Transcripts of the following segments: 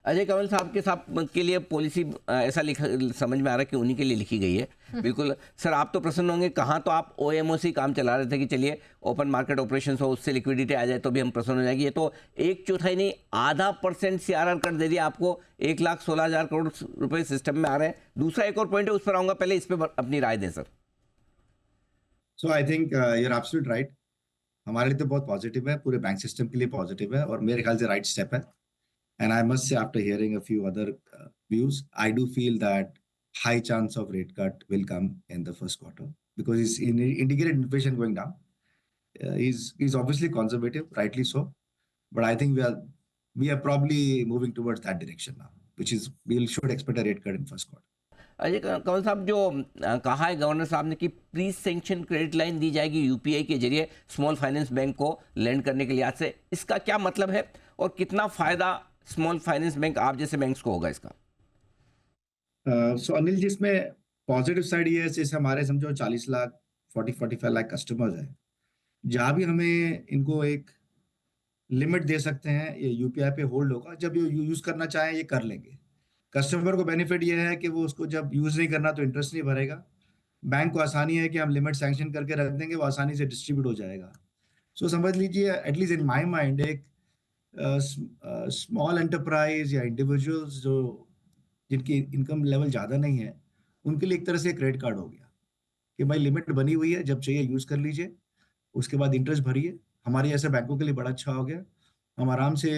अजय कंवल साहब के लिए पॉलिसी ऐसा लिखा समझ में आ रहा है कि उन्हीं के लिए लिखी गई है। बिल्कुल सर, आप तो प्रसन्न होंगे। कहाँ तो आप ओएमओ से काम चला रहे थे कि चलिए ओपन मार्केट ऑपरेशन हो, उससे लिक्विडिटी आ जाए तो भी हम प्रसन्न हो जाएगी। ये तो 1/4 नहीं, ½ % CRR कट दे दिया आपको। 1,16,000 करोड़ रुपए सिस्टम में आ रहे हैं। दूसरा एक और पॉइंट है, उस पर आऊँगा, पहले इस पर अपनी राय दें sir. So I think you're absolute right. हमारे लिए तो बहुत पॉजिटिव है, पूरे बैंक सिस्टम के लिए पॉजिटिव है, और मेरे ख्याल से राइट स्टेप है। And I must say, after hearing a few other views, I do feel that high chance of rate cut will come in the first quarter because it's indicated inflation going down. He's obviously conservative, rightly so, but I think we are probably moving towards that direction now, which is we should expect a rate cut in first quarter. Ajay Kanwal साहब, जो कहा है governor साहब ने कि pre sanction credit line दी जाएगी UPI के जरिए स्मॉल फाइनेंस बैंक को लैंड करने के लिहाज से, इसका क्या मतलब है और कितना फायदा स्मॉल फाइनेंस बैंक आप जैसे बैंक्स को होगा इसका? सो अनिल जी, इसमें पॉजिटिव साइड ये है, जैसे हमारे समझो 40 लाख 45 लाख कस्टमर्स हैं, जहाँ भी हमें इनको एक लिमिट दे सकते हैं, ये यूपीआई पे होल्ड होगा, जब ये यूज करना चाहें ये कर लेंगे। कस्टमर को बेनिफिट ये है कि वो उसको जब यूज नहीं करना तो इंटरेस्ट नहीं भरेगा। बैंक को आसानी है कि हम लिमिट सैंक्शन करके रख देंगे, वो आसानी से डिस्ट्रीब्यूट हो जाएगा। सो समझ लीजिए, एटलीस्ट इन माय माइंड, एक स्मॉल एंटरप्राइज या इंडिविजुअल्स जो जिनकी इनकम लेवल ज़्यादा नहीं है, उनके लिए एक तरह से क्रेडिट कार्ड हो गया कि भाई लिमिट बनी हुई है, जब चाहिए यूज़ कर लीजिए, उसके बाद इंटरेस्ट भरिए। हमारे ऐसे बैंकों के लिए बड़ा अच्छा हो गया। हम आराम से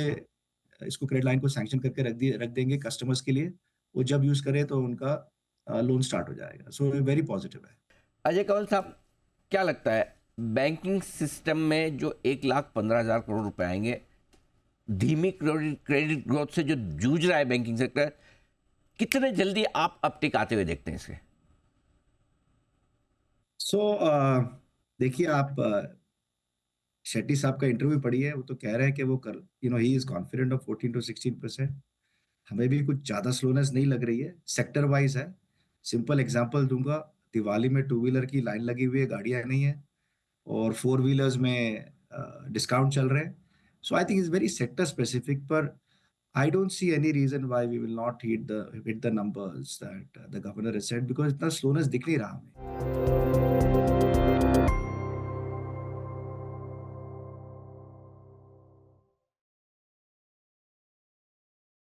इसको क्रेडिट लाइन को सैंक्शन करके रख देंगे कस्टमर्स के लिए, वो जब यूज़ करें तो उनका लोन स्टार्ट हो जाएगा। सो वेरी पॉजिटिव है। अजय कंवल साहब, क्या लगता है बैंकिंग सिस्टम में जो 1,15,000 करोड़ रुपए आएंगे, धीमी क्रेडिट ग्रोथ से जो जूझ रहा है बैंकिंग सेक्टर, कितने जल्दी आप अपटिक आते हुए देखते हैं इसके? देखिए, आप शेट्टी साहब का इंटरव्यू पढ़िए, वो तो कह रहे हैं कि वो कर he is confident of 14 to 16%। हमें भी कुछ ज़्यादा स्लोनेस नहीं लग रही है, सेक्टर वाइज है। सिंपल एग्जांपल दूंगा, दिवाली में टू व्हीलर की लाइन लगी हुई है, गाड़ियां नहीं है, और फोर व्हीलर्स में डिस्काउंट चल रहे हैं। So I think is very sector specific, पर I don't see any reason why we will not hit the numbers that the governor has said, because इतना स्लोनेस दिख नहीं रहा हमें।